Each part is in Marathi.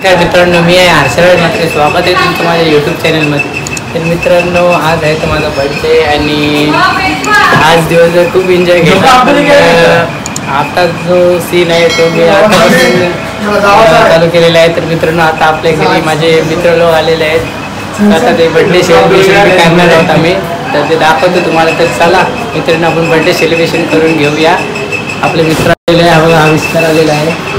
काय मित्रांनो, मी आहे हर्षराज मात्रे. स्वागत आहे तुमचं माझ्या यूट्यूब चॅनलमध्ये. तर मित्रांनो, आज आहे तर माझा बर्थडे आणि आज दिवस खूप एन्जॉय केला. आता जो सीन आहे तो मी आता चालू केलेला आहे. तर मित्रांनो, आता आपल्या घरी माझे मित्र लोक आलेले आहेत. आता ते बर्थडे सेलिब्रेशन करणार आहोत आम्ही. तर ते दाखवतो तुम्हाला. तर चला मित्रांनो, आपण बर्थडे सेलिब्रेशन करून घेऊया. आपले मित्र आलेले आहे, हा विस्तार आलेला आहे.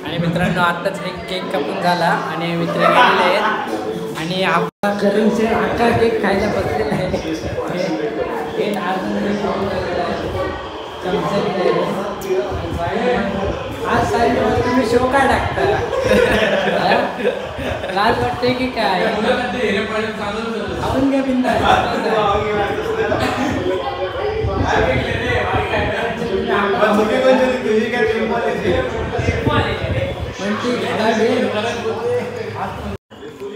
आणि मित्रांनो, आत्ताच एक केक कापून झाला आणि मित्र गेलेले आहेत आणि आपला घरूनचे अख्खा केक खायला बसलेला आहे. आज साईडवर तुम्ही शो काय टाकता? लाज वाटते की काय? आपण काय बिंदा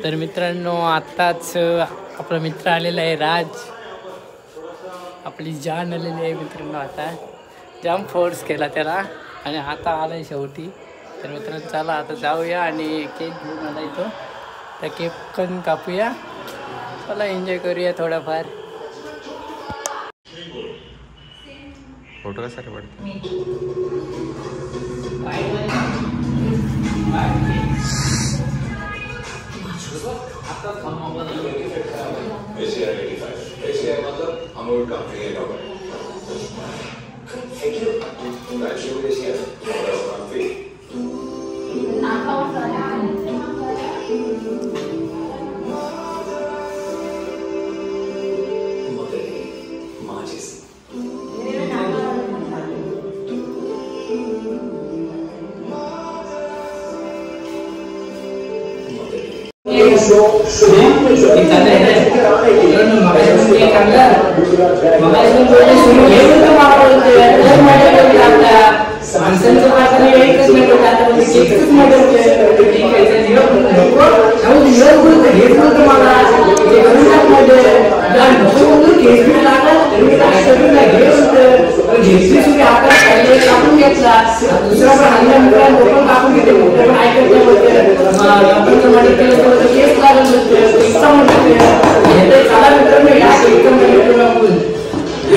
तर मित्रांनो, आत्ताच आपला मित्र आलेला आहे राज. आपली जान आलेली आहे मित्रांनो. आता जाम फोर्स केला त्याला आणि आता आला आहे शेवटी. तर मित्रांनो, चला आता जाऊया आणि केक घेऊन आला येतो. तर केक पण कापूया. चला एन्जॉय करूया थोडाफार. फोटो कसा रे पडतो?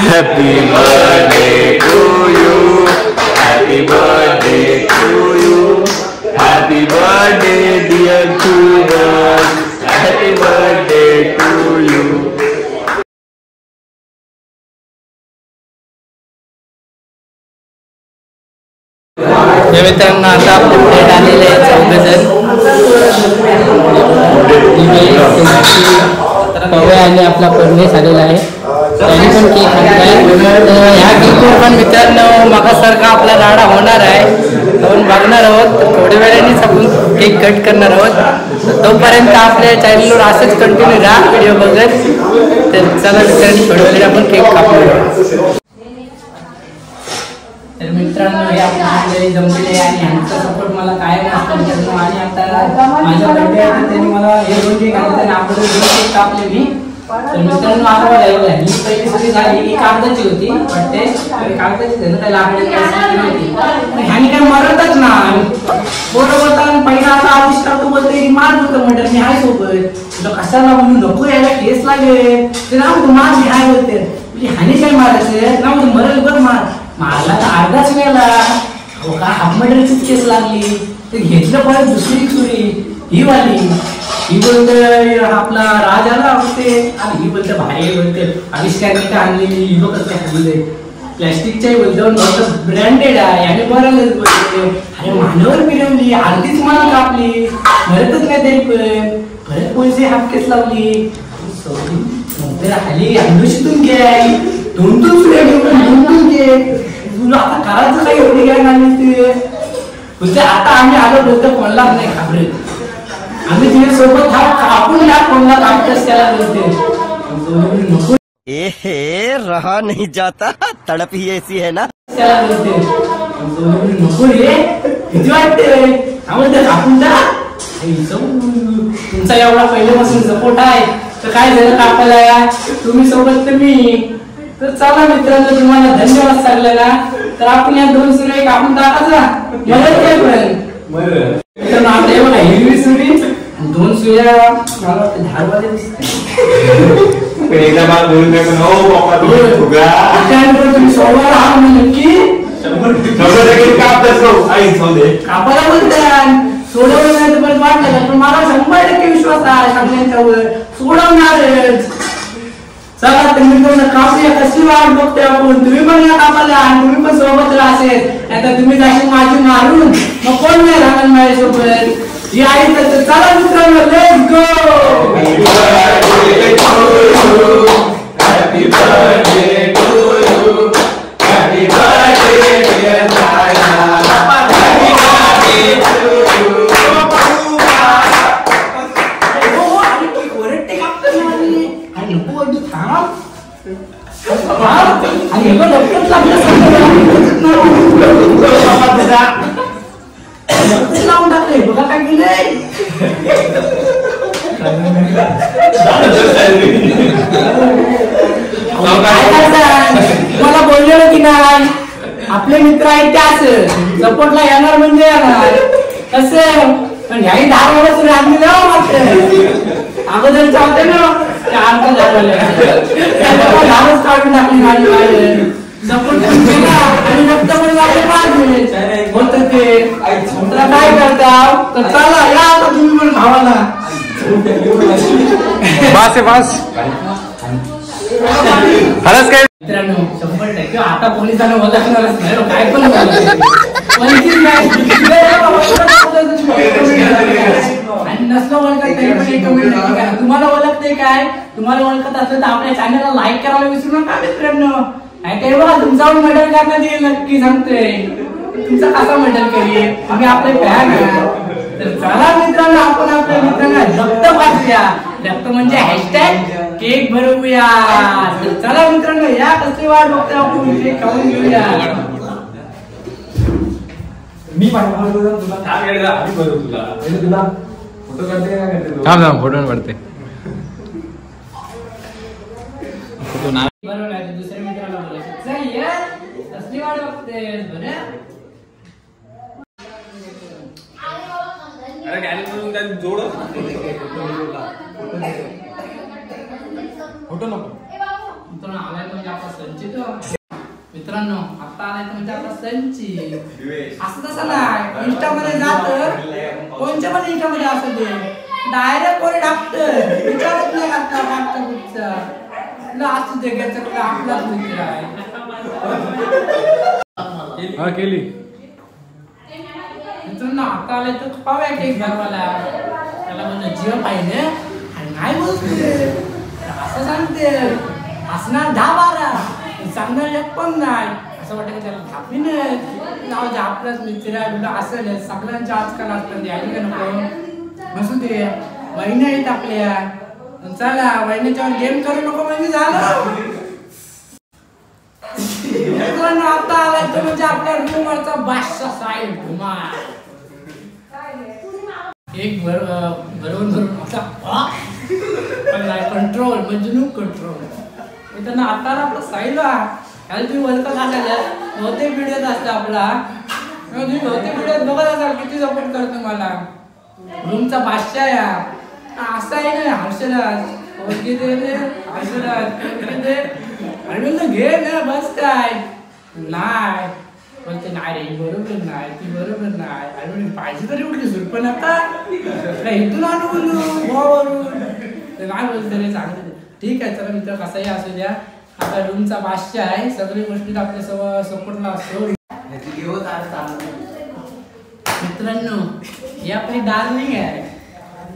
Happy birthday to you. Happy birthday to you. Happy birthday dear children. Happy birthday to you. मित्रांनो, आता आपले फ्रेंड आलेले आहेत 14 जण. आणि आपला परमेश आलेला आहे. त्यांनी पण केक खाल्लाय. ह्या केकवर पण मित्रांनो मागासारखा आपला राडा होणार आहे. आपण बघणार आहोत. थोड्या वेळानेच आपण केक कट करणार आहोत. तोपर्यंत आपल्या चॅनलवर असंच कंटिन्यू राहा व्हिडिओ बघत. तर चला मित्रांनो, थोड्या वेळेला आपण केक कापूया. तर मित्रांनो, हे आपले जमलेले आहे आणि ह्यांचा सपोर्ट मला कायम असतो मित्रांनो. आणि आता माझ्या बर्थडे आहे, त्यांनी मला हे 2 केक आणले आणि आपण 2 केक कापले मी. तर मित्रांनो, आता लाईव्ह आहे. ही पहिली सगळी झाली, ही कागदाची होती. पण ते कागदाची त्यानं काय लागण्याची ह्यानी काय मरतच ना. बरोबर पहिला आता आधीच तू बोलते मार होतं म्हणतात मी आहे सोबत. तुला कशाला म्हणून नको यायला केस लागेल ते ना मार मी आहे बोलते. ह्याने काय मारायचं ना मरल बघ मार. मारला तर अर्धाच वेळेला हो का हाफ मर्डरचीच केस लागली. ते घेतलं परत दुसरी चोरी ही वाली. ही बोलते आपला राज आला बोलते आणि ही बोलते भाई बोलते आविष्कारणी का आणलेली ही बघ कसं बोलते प्लॅस्टिकच्याही बोलते ब्रँडेड आहे आणि बरं बोलते. अरे मानवर मिळवली अर्धीच मान कापली मरतच नाही तरी पण परत पैसे हाफ केस लावली. खाली अंडोशीतून घ्याय 2-2 सुड्या घेऊन 2-2 घे. तुला आता करायचं काय एवढी काय नाही ते म्हणजे आता आम्ही आलो बोलतो कोणला नाही घाबरे आम्ही तिने सोबत आपण या कोणला कापतच त्याला बोलते नको ए रहा नहीं जाता तड़प ही ऐसी है ना त्याला बोलते नको रे किती वाटते आपण तुमचा एवढा पहिल्यापासून सपोर्ट आहे तर काय झालं कापायला या तुम्ही सोबत तर मी तर चला मित्रांनो तुम्हाला धन्यवाद सगळ्याला तर आपण या 2 सुरे कापून टाकायचा मदत काय पण तर आता एवढा हिरवी सुरी 2 सुऱ्या मला वाटतं धारवाले दिसते एकदा बात बोलून नका हो बाबा तुम्ही सोबत आहात नक्की 100% कापतच हो आई सोडे कापायला बोलतात सोडवलं नाही तर परत वाटलं पण मला 100% विश्वास आहे सगळ्यांच्यावर सोडवणारच चला तुम्ही पण कापूया कसली वाट बघते आपण तुम्ही पण या कापायला आणि तुम्ही पण सोबत राहसेल आता तुम्ही जाशी माझी मारून मग कोण नाही राहणार माझ्यासोबत ही आई तर चला मित्रांनो let's go happy birthday to you happy birthday dear Saina happy birthday to you लावून टाकले बघा काय केलंय मला बोललेलं की नाही आपले मित्र आहेत ते असं सपोर्टला येणार म्हणजे येणार कसं पण ह्याही 10 वर्ष राहून जाऊ मात्र अगोदर चालते ना त्या आमचा झालंच काढून टाकली गाडी सपोर्ट आणि रक्त पण आपले 5 मिनिट होत ते काय करता तर चला या आता तुम्ही पण भावाला बस खरंच काय मित्रांनो 100% आता पोलिसांना ओळखणारच नाही काय पण आणि नसलं ओळखत तरी पण एक कमेंट करा तुम्हाला ओळखते काय तुम्हाला ओळखत असेल तर आपल्या चॅनलला लाईक करायला विसरू नका मित्रांनो नाही ते बघा तुमच्यावर मेडल करण्यात येईल नक्की सांगतोय तुमचा कसा मेडल करील तुम्ही आपले फॅन तर चला मित्रांनो आपण आपल्या मित्रांना रक्त वाचूया रक्त म्हणजे हॅशटॅग केक भरवूया तर चला मित्रांनो या कसली वाट बघतोय आपण केक खाऊन घेऊया मी तुला काय वेळ आधी करू तुला फोटो काढते का करते थांब फोटो काढते बरोबर आहे दुसऱ्या मित्राला बोलायचं चल ये कसली वाट बघतेस बरं अरे गॅलरी करून त्यात जोड फोटो नको मित्रांनो आलाय म्हणजे आपला संचित मित्रांनो आता आलाय म्हणजे आपला संची असं तसं नाही इंस्टा मध्ये जात कोणच्या पण इंस्टा मध्ये असं ते डायरेक्ट कोणी टाकतं विचारत नाही टाकता कुठचा असू दे घ्यायचं आपलाच मित्र आहे हा केली मित्रांनो आता आलाय तर पाव्या केक बनवायला त्याला म्हणजे जीव पाहिजे आणि नाही बोलते असं सांगते असणार 10-12 सांगणार एक पण नाही असं वाटतं की त्याला थापीन नाव जे आपलाच मित्र आहे असेल सगळ्यांच्या आजकाल असतात यायला नको नसू दे वहिनी आहेत आपल्या चला वहिनीच्यावर गेम करू नको म्हणजे झालं मित्रांनो आता आलाय तो म्हणजे आपल्या रूमवरचा बादशाह साहेब कुमार एक भरवून असा कंट्रोल म्हणजे कंट्रोल मित्रांनो आता आपला साहिल त्याला तुम्ही ओळखत असाल बहुतेक व्हिडिओत असतं आपला तुम्ही बहुतेक व्हिडिओत बघत असाल किती सपोर्ट करतो मला रूमचा बादशाह या असा आहे ना हर्षराज हर्षराज घे ना बस काय नाही बोलते नाही रे बरोबर नाही ती बरोबर नाही अरे पाहिजे तरी उठली सुरू पण आता इथून आणू बोलू ते नाही बोलते रे चांगलं ठीक आहे चला मित्र कसाही असू द्या आता रूमचा बादशाह आहे सगळी गोष्टी आपल्या सपोर्टला असतो मित्रांनो ही आपली डार्लिंग आहे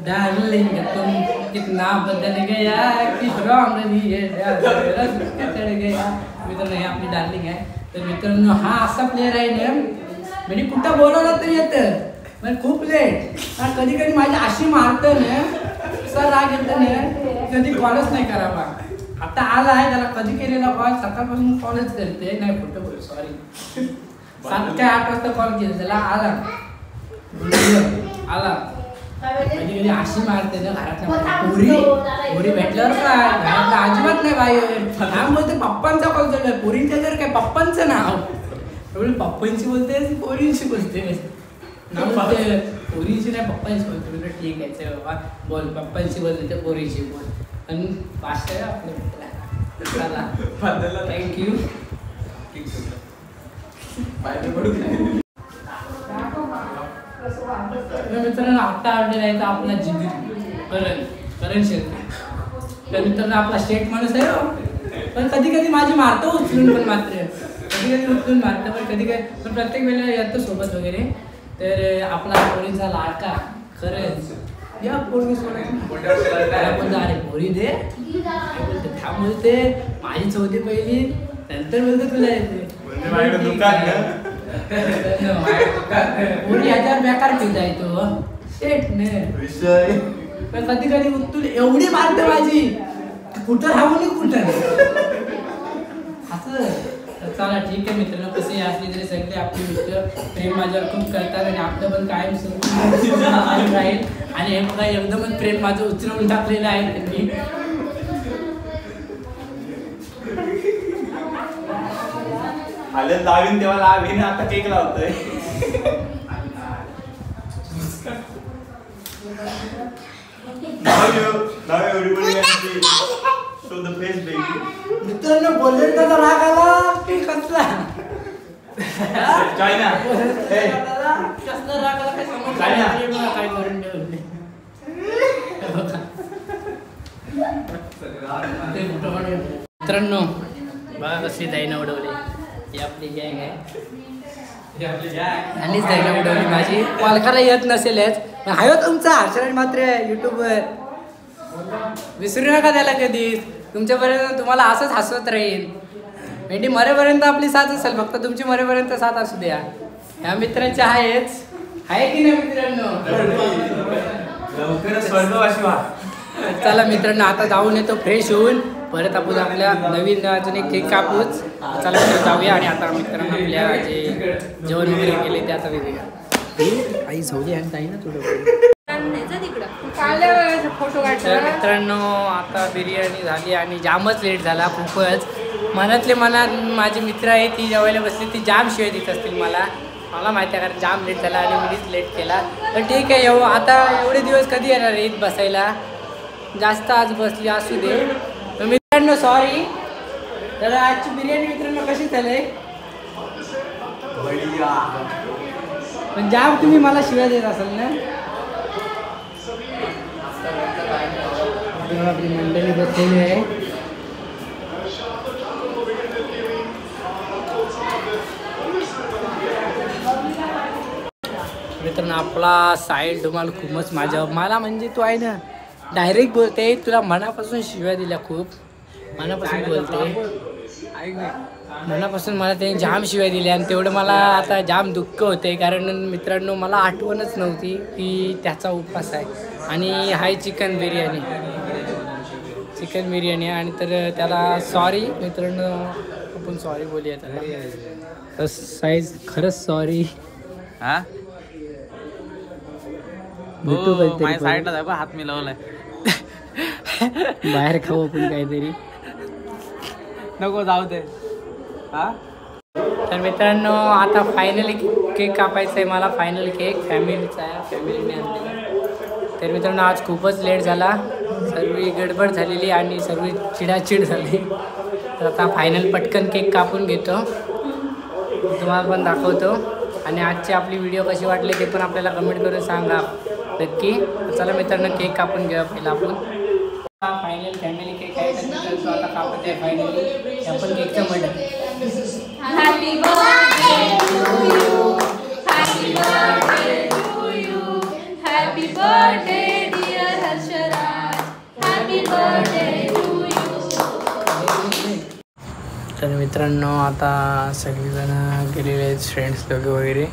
डार्लिंग तुम कितना बदल गया किस रंग लिए चढ़ गया मित्रांनो ही आपली डार्लिंग आहे तर मित्रांनो हा असा प्लेअर आहे ना म्हणजे कुठं बोलवलं तरी येतं पण खूप लेट. कधी कधी माझी अशी मारतं ना सर राग येतं ना कधी कॉलच नाही करावा. आता आला आहे त्याला कधी केलेला कॉल सकाळपासून कॉलच करते नाही कुठं बोल सॉरी 7 ते 8 वाजता कॉल केला त्याला आला कधी कधी अशी मारते ना घरातल्या पोरी भेटल्यावर काय घरातला अजिबात नाही बाहेर हा बोलते पप्पांचा कॉल चालू आहे पोरींच्या जर काय पप्पांचं नाव पप्पांशी बोलते पोरींशी बोलते पोरींशी नाही पप्पांशी बोलते ठीक आहे बाबा बोल पप्पांशी बोलते तर पोरींशी बोल आणि पाचशे आपल्या थँक्यू. मित्रांनो आता ऑर्डर आहे तर आपला जिबी करण शेट तर मित्रांनो आपला शेट माणूस आहे पण कधी कधी माझी मारतो उचलून पण मात्र कधी कधी उचलून मारतं पण कधी कधी पण प्रत्येक वेळेला येतो सोबत वगैरे. तर आपला पोरींचा लाडका खरंच या पोरगी सोडायला अरे पोरी दे बोलते माझी चौथी पहिली नंतर बोलते तुला येते पोरी ह्याच्यावर बेकार पिता येतो शेट ने पण कधी कधी तू एवढी मारते माझी कुठं राहून कुठं असं. चला ठीक आहे मित्रांनो कसे असले तरी सगळे आपले मित्र प्रेम माझ्यावर खूप करतात आणि आपलं पण कायम राहील. आणि हे बघा एकदमच प्रेम माझं उचलून टाकलेलं आहे त्यांनी. आलं लावीन तेव्हा लावीन आता केक लावतोय. मित्रांनो बोलले तर राग आला की कसला कसला राग आला काय करून ठेवले मित्रांनो बघा कसली दैना उडवली ही आपली गँग आहे आणिच दैना उडवली माझी. पालकाला येत नसेलच हाय तुमचा हर्षराज मात्र युट्यूबवर विसरू नका त्याला कधी तुमच्यापर्यंत तुम्हाला असंच हसवत राहील. म्हणजे मरेपर्यंत आपली साथ असेल फक्त तुमची मरेपर्यंत साथ असू द्या. ह्या मित्रांच्या आहेच आहे की नाही मित्रांनो. चला मित्रांनो आता जाऊन येतो फ्रेश होऊन परत आपण आपल्या नवीन अजून एक केक कापूच. चला मित्र जाऊया आणि आता मित्रांनो आपल्या जे जेवण वगैरे केले ते आता वेगवेगळ्या आई झोली आणि ताई ना थोडं फोटो मित्रांनो आता बिर्याणी झाली आणि जामच लेट झाला खूपच. मनातले मनात माझे मित्र आहे ती जेवायला बसली ती जाम शिवाय देत असतील मला माहिती आहे कारण जाम लेट झाला आणि मुलीच लेट केला. तर ठीक आहे आता एवढे दिवस कधी येणार आहेत बसायला जास्त आज बसली असू दे. तर मित्रांनो सॉरी. तर आजची बिर्याणी मित्रांनो कशी झाली पण जाम तुम्ही मला शिवाय देत असाल ना. आपली मंडळी बसलेली आहे. मित्रांनो आपला साईड तुम्हाला खूपच मला म्हणजे तू आहे ना डायरेक्ट बोलते तुला मनापासून शिव्या दिल्या खूप मनापासून बोलते मनापासून मला त्यांनी जाम शिव्या दिल्या आणि तेवढं मला आता जाम दुःख होते कारण मित्रांनो मला आठवणच नव्हती की त्याचा उपवास आहे आणि हाय चिकन बिर्याणी आणि तर त्याला सॉरी मित्रांनो आपण सॉरी बोलूया त्याला साईज खरंच सॉरी. हा माझ्या साईडला जाय हात मिळवलाय बाहेर खाऊ आपण काहीतरी नको जाऊ दे. हा तर मित्रांनो आता फायनली केक कापायचा आहे मला. फायनल केक फॅमिलीचा आहे फॅमिलीने आणलेला. तर मित्रांनो आज खूपच लेट झाला सर्व गडबड झालेली आणि सर्व चिडाचिड झाली. तर आता फायनल पटकन केक कापून घेतो तुम्हाला पण दाखवतो आणि आजची आपली व्हिडिओ कशी वाटली ते पण आपल्याला कमेंट करून सांगा नक्की. चला मित्रांनो केक कापून घेऊया पहिला आपण. फायनल फॅमिली केक आहे तर आता कापत आहे फायनली आपण केकचं मटन. Happy birthday to you happy birthday to you happy birthday dear Harshraj happy birthday to you. तर मित्रांनो आता सगळेजण गेलेले आहेत फ्रेंड्स लोक वगैरे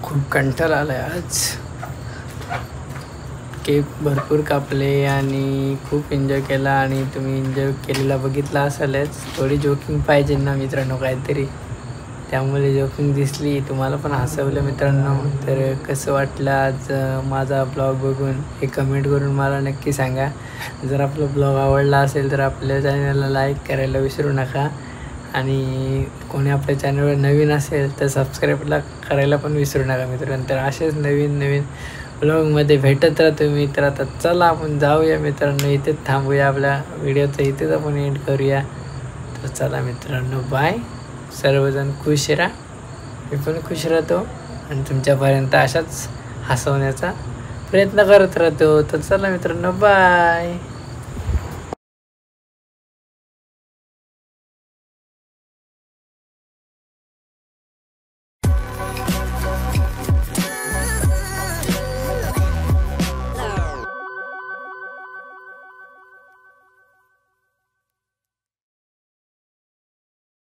खूप कंटाळा आलाय आज. केक भरपूर कापले आणि खूप एन्जॉय केला आणि तुम्ही एन्जॉय केलेला बघितला असालच. थोडी जोकिंग पाहिजे ना मित्रांनो काहीतरी, त्यामुळे जोकिंग दिसली तुम्हाला पण हसवलं मित्रांनो. तर कसं वाटलं आज माझा ब्लॉग बघून हे कमेंट करून मला नक्की सांगा. जर आपला ब्लॉग आवडला असेल तर आपल्या चॅनलला लाईक करायला विसरू नका आणि कोणी आपल्या चॅनलवर नवीन असेल तर सबस्क्राईबला करायला पण विसरू नका मित्रांनो. तर असेच नवीन नवीन ब्लॉगमध्ये भेटत राहतो मी. तर आता चला आपण जाऊया मित्रांनो, इथेच थांबूया, आपल्या व्हिडिओचं इथेच आपण एंड करूया. तर चला मित्रांनो, बाय. सर्वजण खुश राहा, मी पण खुश राहतो आणि तुमच्यापर्यंत अशाच हसवण्याचा प्रयत्न करत राहतो. तर चला मित्रांनो, बाय.